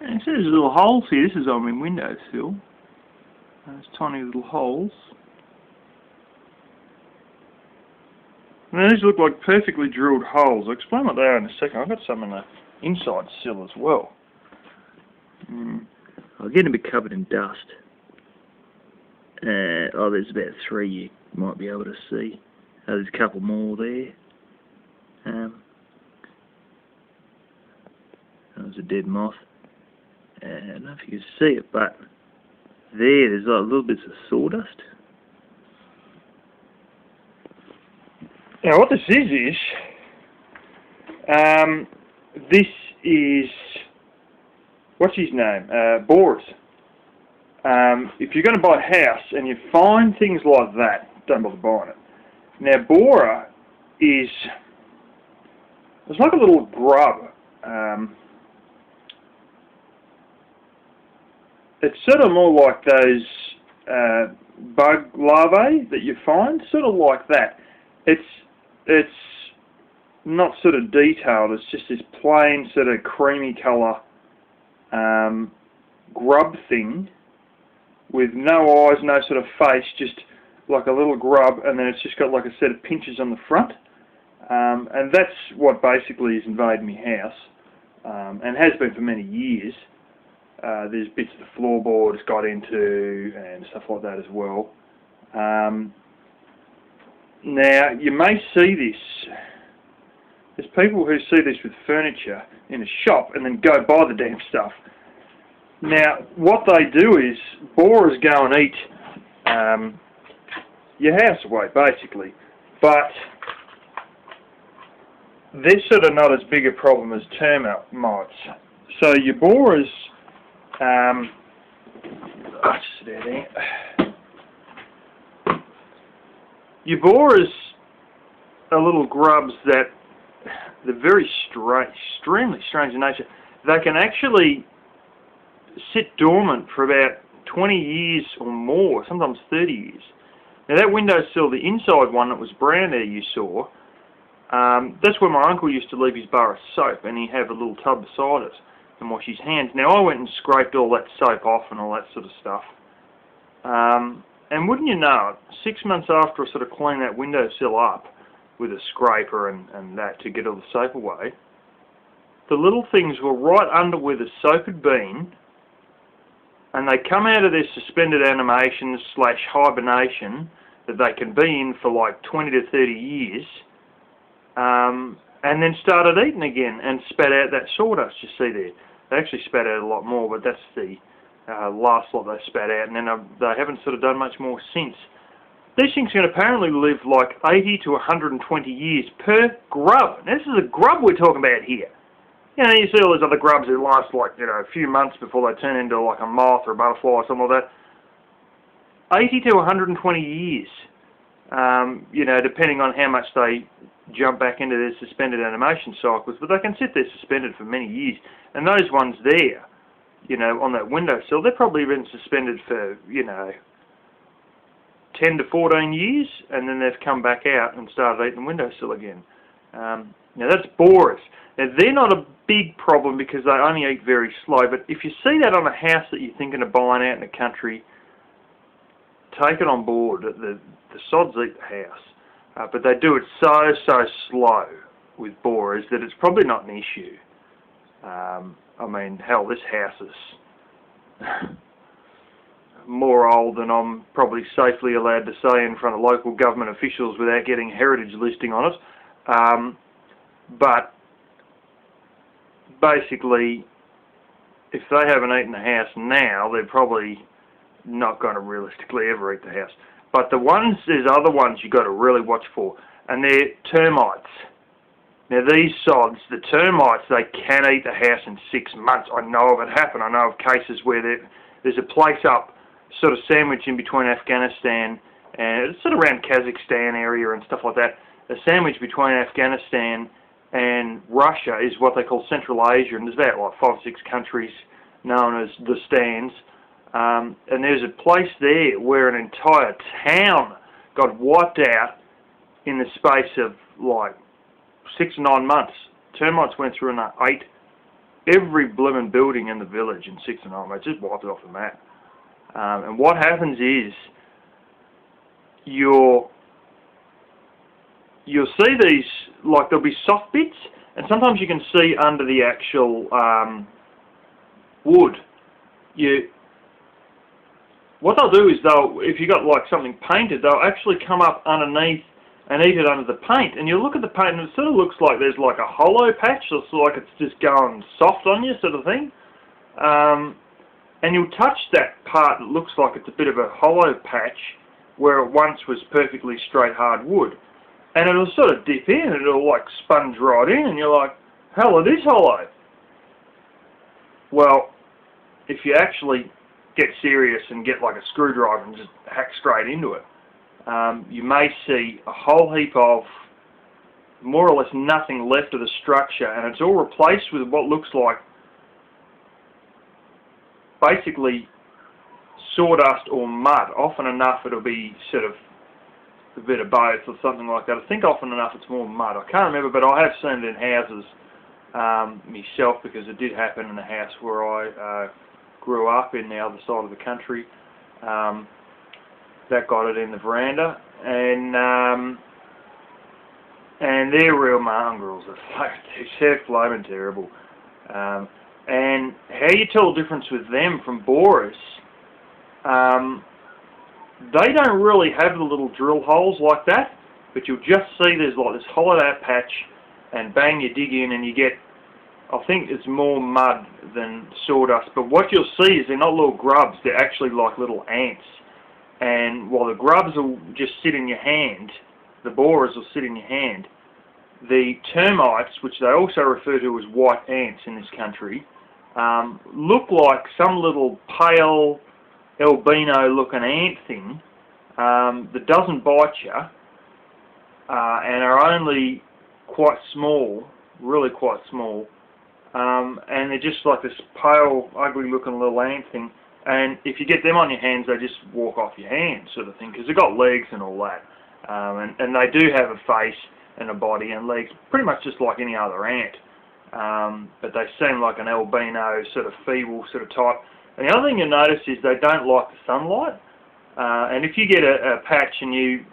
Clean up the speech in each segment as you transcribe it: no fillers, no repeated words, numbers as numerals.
And so there's little holes here. This is on my windowsill. Those tiny little holes. Now these look like perfectly drilled holes. I'll explain what they are in a second. I've got some in the inside sill as well. I'll get a bit covered in dust. Oh, there's about 3 you might be able to see. There's a couple more there. That was a dead moth. I don't know if you can see it, but there's like little bits of sawdust. Now what this is what's his name? Borers. If you're going to buy a house and you find things like that, don't bother buying it. Now borer it's like a little grub. It's sort of more like those bug larvae that you find, sort of like that. It's not sort of detailed, it's just this plain sort of creamy colour grub thing with no eyes, no sort of face, just like a little grub, and then it's just got like a set of pinches on the front. And that's what basically has invaded my house, and has been for many years. There's bits of the floorboards got into and stuff like that as well. Now, you may see this. There's people who see this with furniture in a shop and then go buy the damn stuff. Now, what they do is, borers go and eat your house away, basically. But they're sort of not as big a problem as termites. So your borers, your borers are little grubs that they're very strange, extremely strange in nature. They can actually sit dormant for about 20 years or more, sometimes 30 years. Now that windowsill, the inside one that was brown there you saw, that's where my uncle used to leave his bar of soap, and he'd have a little tub beside it and wash his hands. Now I went and scraped all that soap off and all that sort of stuff. And wouldn't you know it, 6 months after I sort of cleaned that windowsill up with a scraper and that to get all the soap away, the little things were right under where the soap had been, and they come out of their suspended animation / hibernation that they can be in for like 20 to 30 years, and then started eating again and spat out that sawdust you see there. They actually spat out a lot more, but that's the last lot they spat out, and then they haven't sort of done much more since. These things can apparently live like 80 to 120 years per grub. Now this is a grub we're talking about here. You know, you see all those other grubs that last like, you know, a few months before they turn into like a moth or a butterfly or something like that. 80 to 120 years, you know, depending on how much they jump back into their suspended animation cycles, but they can sit there suspended for many years. And those ones there, you know, on that windowsill, they've probably been suspended for, you know, 10 to 14 years, and then they've come back out and started eating the windowsill again. Now that's borers. Now they're not a big problem because they only eat very slow, but if you see that on a house that you're thinking of buying out in the country, take it on board. The sods eat the house, but they do it so slow with borers that it's probably not an issue. I mean, hell, this house is more old than I'm probably safely allowed to say in front of local government officials without getting a heritage listing on it. But basically, if they haven't eaten the house now, they're probably not going to realistically ever eat the house. But there's other ones you've got to really watch for, and they're termites. Now these sods, the termites, they can eat the house in 6 months. I know of it happen. I know of cases where there's a place up sort of sandwiched in between Afghanistan and it's sort of around Kazakhstan area and stuff like that. A sandwich between Afghanistan and Russia is what they call Central Asia, and there's about like 5 or 6 countries known as the Stans. And there's a place there where an entire town got wiped out in the space of like 6 or 9 months. Termites went through and they ate every blooming building in the village in 6 to 9 months, just wiped it off the map. And what happens is, you'll see these, like there'll be soft bits, and sometimes you can see under the actual wood. What they'll do is if you got like something painted, they'll actually come up underneath and eat it under the paint. And you look at the paint and it sort of looks like there's like a hollow patch, or it's like it's just going soft on you, sort of thing. And you'll touch that part that looks like it's a bit of a hollow patch where it once was perfectly straight hard wood. And it'll sort of dip in and it'll like sponge right in, and you're like, hell, it is hollow. Well, if you actually get serious and get like a screwdriver and just hack straight into it, you may see a whole heap of more or less nothing left of the structure, and it's all replaced with what looks like basically sawdust or mud. Often enough it'll be sort of a bit of both or something like that. I think often enough it's more mud. I can't remember, but I have seen it in houses myself, because it did happen in the house where I grew up in the other side of the country. That got it in the veranda, and they're real mongrels. They're flaming terrible. And how you tell the difference with them from borers, they don't really have the little drill holes like that, but you'll just see there's like this hollowed out patch, and bang, you dig in and you get, I think it's more mud than sawdust, but what you'll see is they're not little grubs, they're actually like little ants. And while the grubs will just sit in your hand, the borers will sit in your hand, the termites, which they also refer to as white ants in this country, look like some little pale albino looking ant thing that doesn't bite you, and are only quite small, really quite small, and they're just like this pale, ugly looking little ant thing. And if you get them on your hands, they just walk off your hands, sort of thing, because they've got legs and all that. And they do have a face and a body and legs, pretty much just like any other ant. But they seem like an albino, sort of feeble sort of type. And the other thing you notice is they don't like the sunlight. And if you get a patch and you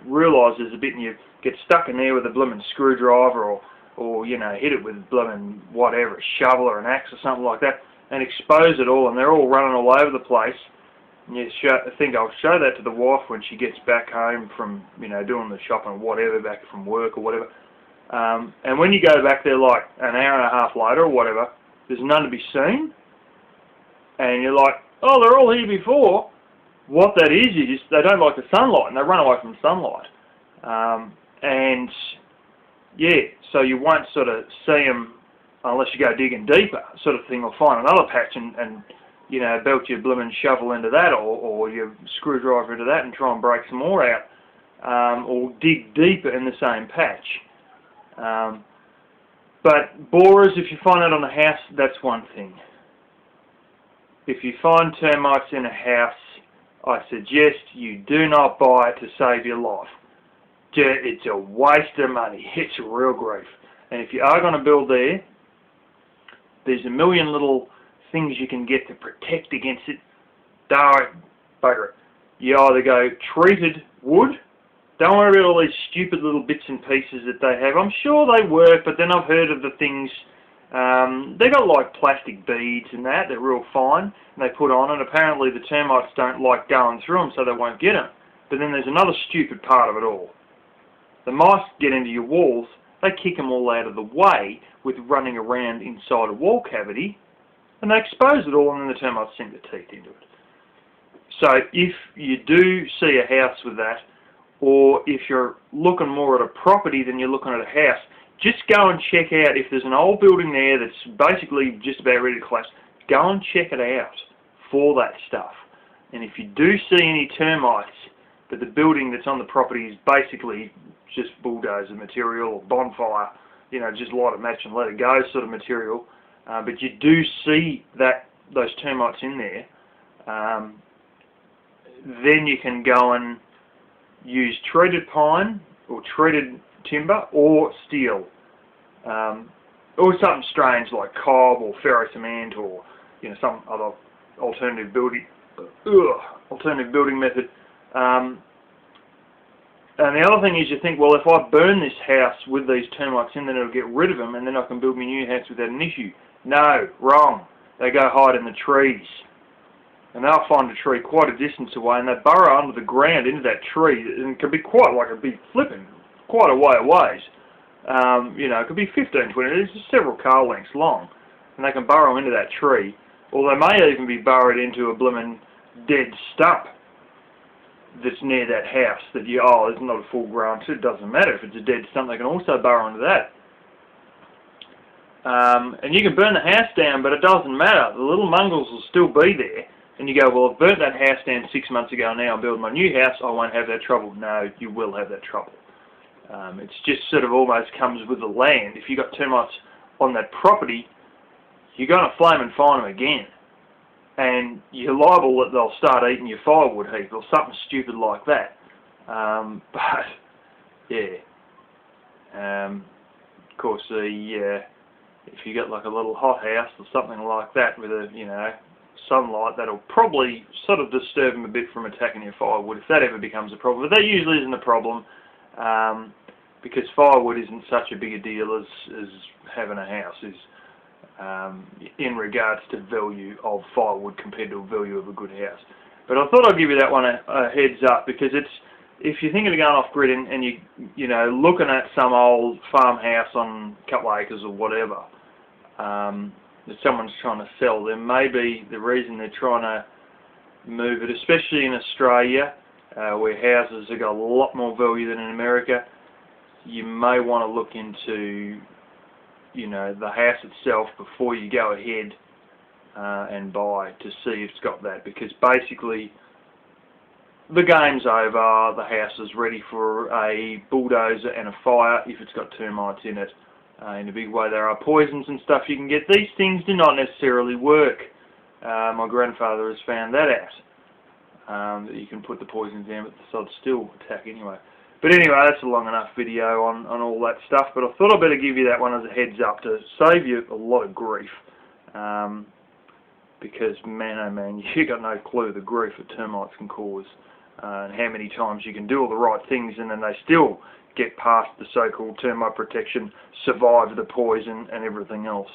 realise there's a bit, and you get stuck in there with a blooming screwdriver, or hit it with blooming whatever, a shovel or an axe or something like that, and expose it all, and they're all running all over the place. And I think I'll show that to the wife when she gets back home from doing the shopping or whatever, back from work or whatever. And when you go back there like an hour and a half later or whatever, there's none to be seen, and you're like, oh, they're all here before. What that is they don't like the sunlight, and they run away from the sunlight. And yeah, so you won't sort of see them unless you go digging deeper, sort of thing, or find another patch and belt your blooming shovel into that, or your screwdriver into that and try and break some more out, or dig deeper in the same patch. But borers, if you find that on a house, that's one thing. If you find termites in a house, I suggest you do not buy it to save your life. It's a waste of money. It's real grief. And if you are going to build there, there's a million little things you can get to protect against it. Don't bugger it. You either go treated wood. Don't worry about all these stupid little bits and pieces that they have. I'm sure they work, but then I've heard of the things. They got like plastic beads and that. They're real fine, and they put on, and apparently the termites don't like going through them, so they won't get them. But then there's another stupid part of it all. The mice get into your walls. They kick them all out of the way with running around inside a wall cavity, and they expose it all, and then the termites sink their teeth into it. So if you do see a house with that, or if you're looking more at a property than you're looking at a house, just go and check out if there's an old building there that's basically just about ready to collapse. Go and check it out for that stuff. And if you do see any termites, but the building that's on the property is basically just bulldozer material or bonfire, just light a match and let it go sort of material, but you do see those termites in there, then you can go and use treated pine or treated timber or steel. or something strange like cob or ferro cement, or some other alternative building method. And the other thing is, you think, well, if I burn this house with these termites in, then it'll get rid of them, and then I can build my new house without an issue. No, wrong. They go hide in the trees. And they'll find a tree quite a distance away, and they burrow under the ground into that tree, and it can be quite quite a way away. It could be 15, 20, it's several car lengths long, and they can burrow into that tree, or they may even be burrowed into a blooming dead stump that's near that house that it's not a full grown tree. It doesn't matter if it's a dead stump, they can also burrow into that. And you can burn the house down, but it doesn't matter. The little mongrels will still be there. And you go, well, I've burnt that house down 6 months ago, now I'm building my new house, I won't have that trouble. No, you will have that trouble. It's just sort of almost comes with the land. If you've got termites on that property, you're going to flame and find them again. And you're liable that they'll start eating your firewood heap or something stupid like that. But, yeah. Of course, if you get like a little hot house or something like that with sunlight, that'll probably sort of disturb them a bit from attacking your firewood, if that ever becomes a problem. But that usually isn't a problem, because firewood isn't such a big a deal as having a house is, in regards to value of firewood compared to the value of a good house. But I thought I'd give you that one a heads up, because if you're thinking of going off grid and you're looking at some old farmhouse on a couple of acres or whatever, that someone's trying to sell, then maybe the reason they're trying to move it, especially in Australia, where houses have got a lot more value than in America, you may want to look into the house itself before you go ahead and buy, to see if it's got that, because basically the game's over. The house is ready for a bulldozer and a fire if it's got termites in it. In a big way, there are poisons and stuff you can get. These things do not necessarily work. My grandfather has found that out, that you can put the poisons down, but the sods still attack anyway. But anyway, that's a long enough video on all that stuff, but I thought I'd better give you that one as a heads up to save you a lot of grief. Because, man oh man, you got no clue the grief that termites can cause, and how many times you can do all the right things and then they still get past the so-called termite protection, survive the poison and everything else.